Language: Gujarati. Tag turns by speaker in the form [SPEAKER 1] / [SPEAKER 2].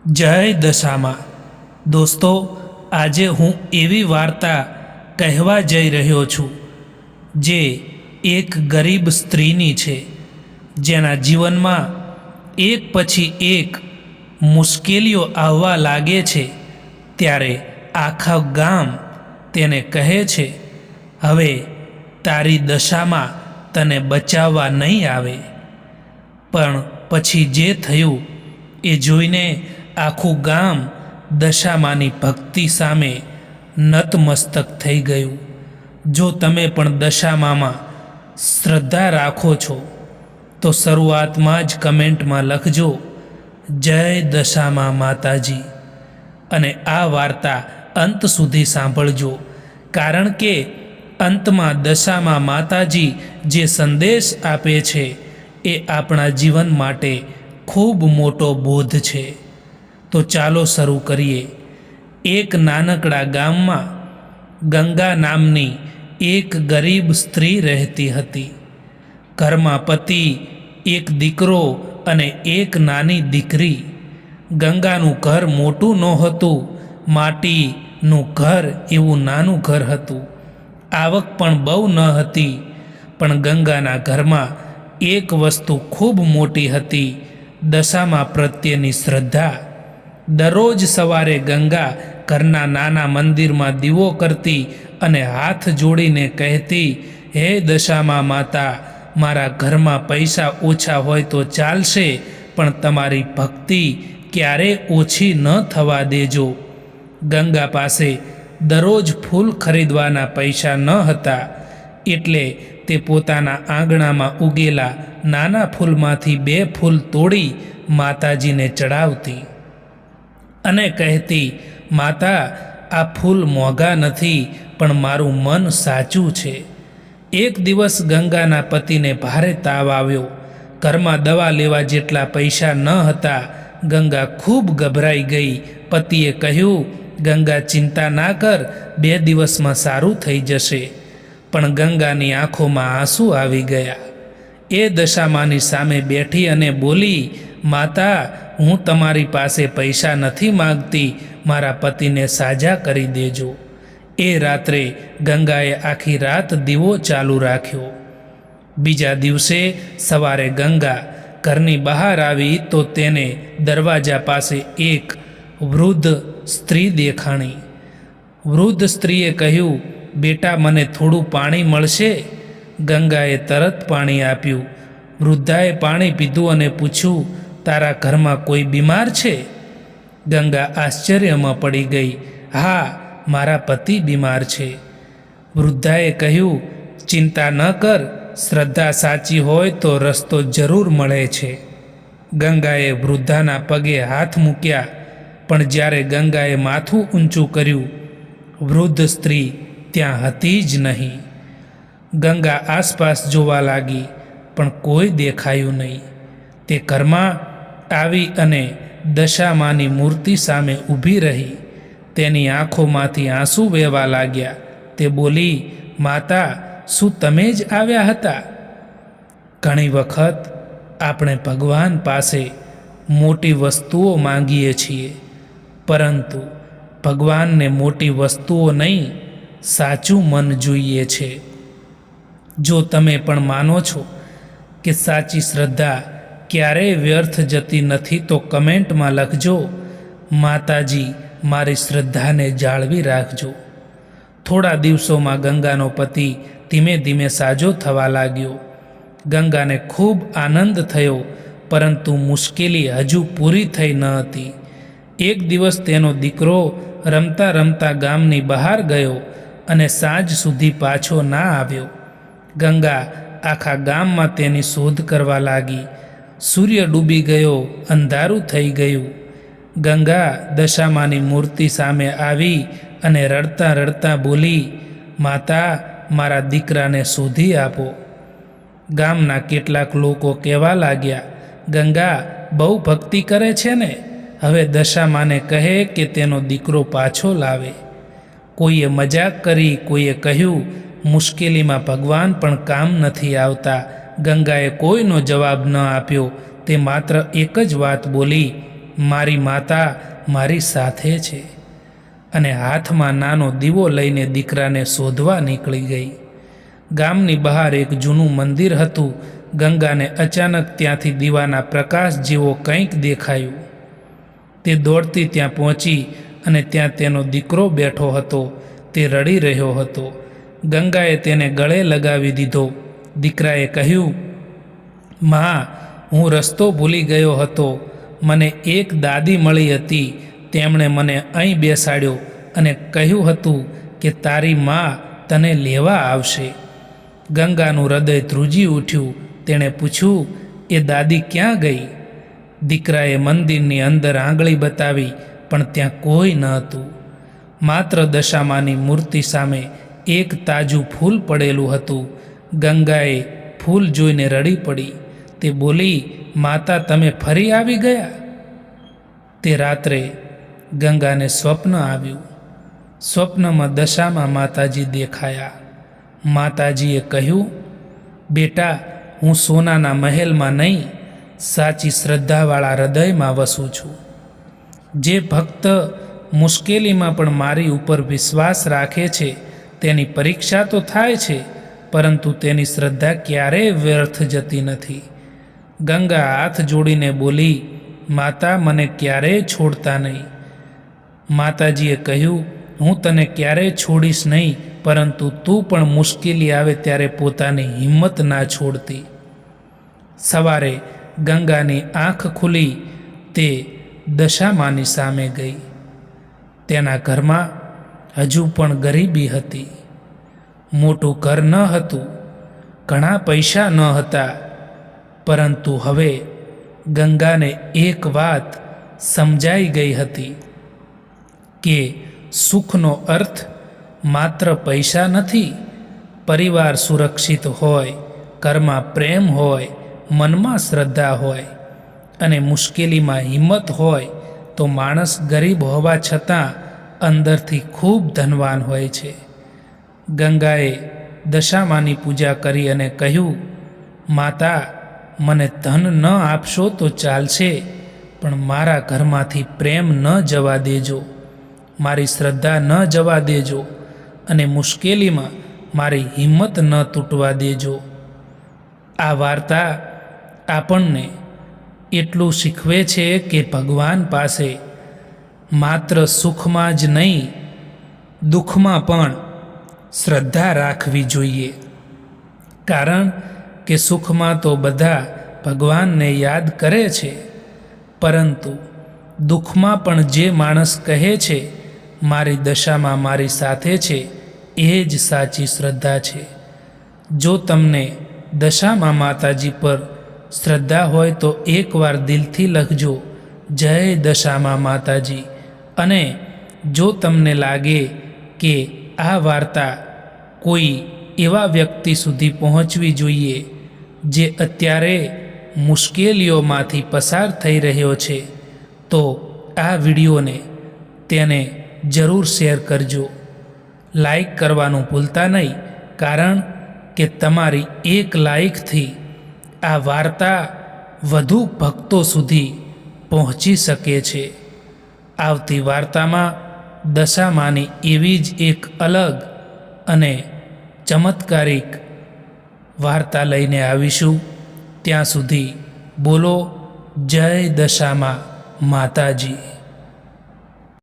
[SPEAKER 1] જય દશામાં દોસ્તો, આજે હું એવી વાર્તા કહેવા જઈ રહ્યો છું જે એક ગરીબ સ્ત્રીની છે, જેના જીવનમાં એક પછી એક મુશ્કેલીઓ આવવા લાગે છે. ત્યારે આખા ગામ તેને કહે છે, હવે તારી દશામાં તને બચાવવા નહીં આવે. પણ પછી જે થયું એ જોઈને આખું ગામ દશામાની ભક્તિ સામે નતમસ્તક થઈ ગયું. જો તમે પણ દશામામાં શ્રદ્ધા રાખો છો તો શરૂઆતમાં જ કમેન્ટમાં લખજો જય દશામા માતાજી, અને આ વાર્તા અંત સુધી સાંભળજો, કારણ કે અંતમાં દશામા માતાજી જે સંદેશ આપે છે એ આપણા જીવન માટે ખૂબ મોટો બોધ છે. તો ચાલો શરૂ કરીએ. એક નાનકડા ગામમાં ગંગા નામની એક ગરીબ સ્ત્રી રહેતી હતી. ઘરમાં પતિ, એક દીકરો અને એક નાની દીકરી. ગંગાનું ઘર મોટું નહોતું, માટીનું ઘર એવું નાનું ઘર હતું. આવક પણ બહુ ન હતી, પણ ગંગાના ઘરમાં એક વસ્તુ ખૂબ મોટી હતી, દશામા પ્રત્યેની શ્રદ્ધા. દરરોજ સવારે ગંગા ઘરના નાના મંદિરમાં દીવો કરતી અને હાથ જોડીને કહેતી, હે દશામા માતા, મારા ઘરમાં પૈસા ઓછા હોય તો ચાલશે, પણ તમારી ભક્તિ ક્યારેય ઓછી ન થવા દેજો. ગંગા પાસે દરરોજ ફૂલ ખરીદવાના પૈસા ન હતા, એટલે તે પોતાના આંગણામાં ઉગેલા નાના ફૂલમાંથી 2 ફૂલ તોડી માતાજીને ચડાવતી અને કહેતી, માતા, આ ફૂલ મોંઘા નથી, પણ મારું મન સાચું છે. એક દિવસ ગંગાના પતિને ભારે તાવ આવ્યો. ઘરમાં દવા લેવા જેટલા પૈસા ન હતા. ગંગા ખૂબ ગભરાઈ ગઈ. પતિએ કહ્યું, ગંગા, ચિંતા ના કર, 2 દિવસમાં સારું થઈ જશે. પણ ગંગાની આંખોમાં આંસુ આવી ગયા. એ દશામાની સામે બેઠી અને બોલી, માતા, હું તમારી પાસે પૈસા નથી માગતી, મારા પતિને સાજા કરી દેજો. એ રાત્રે ગંગાએ આખી રાત દીવો ચાલુ રાખ્યો. બીજા દિવસે સવારે ગંગા ઘરની બહાર આવી તો તેને દરવાજા પાસે એક વૃદ્ધ સ્ત્રી દેખાણી. વૃદ્ધ સ્ત્રીએ કહ્યું, બેટા, મને થોડું પાણી મળશે? ગંગાએ તરત પાણી આપ્યું. વૃદ્ધાએ પાણી પીધું અને પૂછ્યું, તારા ઘરમાં કોઈ બીમાર છે? ગંગા આશ્ચર્યમાં પડી ગઈ. હા, મારા પતિ બીમાર છે. વૃદ્ધાએ કહ્યું, ચિંતા ન કર, શ્રદ્ધા સાચી હોય તો રસ્તો જરૂર મળે છે. ગંગાએ વૃદ્ધાના પગે હાથ મૂક્યા, પણ જ્યારે ગંગાએ માથું ઊંચું કર્યું, વૃદ્ધ સ્ત્રી ત્યાં હતી જ નહીં. ગંગા આસપાસ જોવા લાગી, પણ કોઈ દેખાયું નહીં. તે ઘરમાં આવી અને દશામાની મૂર્તિ સામે ઊભી રહી. તેની આંખોમાંથી આંસુ વહેવા લાગ્યા. તે બોલી, માતા, શું તમે જ આવ્યા હતા? ઘણી વખત આપણે ભગવાન પાસે મોટી વસ્તુઓ માંગીએ છીએ, પરંતુ ભગવાનને મોટી વસ્તુઓ નહીં, સાચું મન જોઈએ છે. જો તમે પણ માનો છો કે સાચી શ્રદ્ધા ક્યારેય વ્યર્થ જતી નથી તો કમેન્ટમાં લખજો, માતાજી, મારી શ્રદ્ધાને જાળવી રાખજો. થોડા દિવસોમાં ગંગાનો પતિ ધીમે ધીમે સાજો થવા લાગ્યો. ગંગાને ખૂબ આનંદ થયો, પરંતુ મુશ્કેલી હજુ પૂરી થઈ ન હતી. એક દિવસ તેનો દીકરો રમતા રમતા ગામની બહાર ગયો અને સાંજ સુધી પાછો ના આવ્યો. ગંગા આખા ગામમાં તેની શોધ કરવા લાગી. સૂર્ય ડૂબી ગયો, અંધારું થઈ ગયું. ગંગા દશામાની મૂર્તિ સામે આવી અને રડતા રડતા બોલી, માતા, મારા દીકરાને શોધી આપો. ગામના કેટલાક લોકો કહેવા લાગ્યા, ગંગા બહુ ભક્તિ કરે છે ને, હવે દશામાને કહે કે તેનો દીકરો પાછો લાવે. કોઈએ મજાક કરી, કોઈએ કહ્યું, મુશ્કેલીમાં ભગવાન પણ કામ નથી આવતા. ગંગાએ કોઈનો જવાબ ન આપ્યો. તે માત્ર એક જ વાત બોલી, મારી માતા મારી સાથે છે, અને હાથમાં નાનો દીવો લઈને દીકરાને શોધવા નીકળી ગઈ. ગામની બહાર એક જૂનું મંદિર હતું. ગંગાને અચાનક ત્યાંથી દીવાના પ્રકાશ જેવો કંઈક દેખાયું. તે દોડતી ત્યાં પહોંચી અને ત્યાં તેનો દીકરો બેઠો હતો. તે રડી રહ્યો હતો. ગંગાએ તેને ગળે લગાવી દીધો. દીકરાએ કહ્યું, મા, હું રસ્તો ભૂલી ગયો હતો. મને એક દાદી મળી હતી. તેમણે મને અહીં બેસાડ્યો અને કહ્યું હતું કે તારી મા તને લેવા આવશે. ગંગાનું હૃદય ધ્રુજી ઉઠ્યું. તેણે પૂછ્યું, એ દાદી ક્યાં ગઈ? દીકરાએ મંદિરની અંદર આંગળી બતાવી, પણ ત્યાં કોઈ ન હતું. માત્ર દશામાની મૂર્તિ સામે એક તાજું ફૂલ પડેલું હતું. ગંગાએ ફૂલ જોઈને રડી પડી. તે બોલી, માતા, તમે ફરી આવી ગયા? તે રાત્રે ગંગાને સ્વપ્ન આવ્યું. સ્વપ્નમાં દશામાં માતાજી દેખાયા. માતાજીએ કહ્યું, બેટા, હું સોનાના મહેલમાં નહીં, સાચી શ્રદ્ધાવાળા હૃદયમાં વસું છું. જે ભક્ત મુશ્કેલીમાં પણ મારી ઉપર વિશ્વાસ રાખે છે, તેની પરીક્ષા તો થાય છે, પરંતુ તેની શ્રદ્ધા ક્યારેય વ્યર્થ જતી નથી. ગંગા હાથ જોડીને બોલી, માતા, મને ક્યારેય છોડતા નહીં. માતાજીએ કહ્યું, હું તને ક્યારેય છોડીશ નહીં, પરંતુ તું પણ મુશ્કેલી આવે ત્યારે પોતાની હિંમત ના છોડતી. સવારે ગંગાની આંખ ખુલી. તે દશામાની સામે ગઈ. તેના ઘરમાં હજુ પણ ગરીબી હતી. મોટું ઘર ન હતું, ઘણા પૈસા ન હતા, પરંતુ હવે ગંગાને એક વાત સમજાઈ ગઈ હતી કે સુખનો અર્થ માત્ર પૈસા નથી. પરિવાર સુરક્ષિત હોય, ઘરમાં પ્રેમ હોય, મનમાં શ્રદ્ધા હોય અને મુશ્કેલીમાં હિંમત હોય તો માણસ ગરીબ હોવા છતાં અંદરથી ખૂબ ધનવાન હોય છે. ગંગાએ દશામાની પૂજા કરી અને કહ્યું, માતા, મને ધન ન આપશો તો ચાલશે, પણ મારા ઘરમાંથી પ્રેમ ન જવા દેજો, મારી શ્રદ્ધા ન જવા દેજો અને મુશ્કેલીમાં મારી હિંમત ન તૂટવા દેજો. આ વાર્તા આપણને એટલું શીખવે છે કે ભગવાન પાસે માત્ર સુખમાં જ નહીં, દુઃખમાં પણ શ્રદ્ધા રાખવી જોઈએ. કારણ કે સુખમાં તો બધા ભગવાનને યાદ કરે છે, પરંતુ દુઃખમાં પણ જે માણસ કહે છે, મારી દશામાં મારી સાથે છે, એ જ સાચી શ્રદ્ધા છે. જો તમને દશામાં માતાજી પર શ્રદ્ધા હોય તો એકવાર દિલથી લખજો, જય દશામાં માતાજી. અને જો તમને લાગે કે આ વાર્તા કોઈ એવા વ્યક્તિ સુધી પહોંચવી જોઈએ જે અત્યારે મુશ્કેલીઓમાંથી પસાર થઈ રહ્યો છે, તો આ વિડીયોને તેને જરૂર શેર કરજો. લાઈક કરવાનું ભૂલતા નહીં, કારણ કે તમારી એક લાઈકથી આ વાર્તા વધુ ભક્તો સુધી પહોંચી શકે છે. આવતી વાર્તામાં દશામાની એવી જ એક અલગ અને ચમત્કારિક વાર્તા લઈને આવીશું. ત્યાં સુધી બોલો જય દશામાં માતાજી.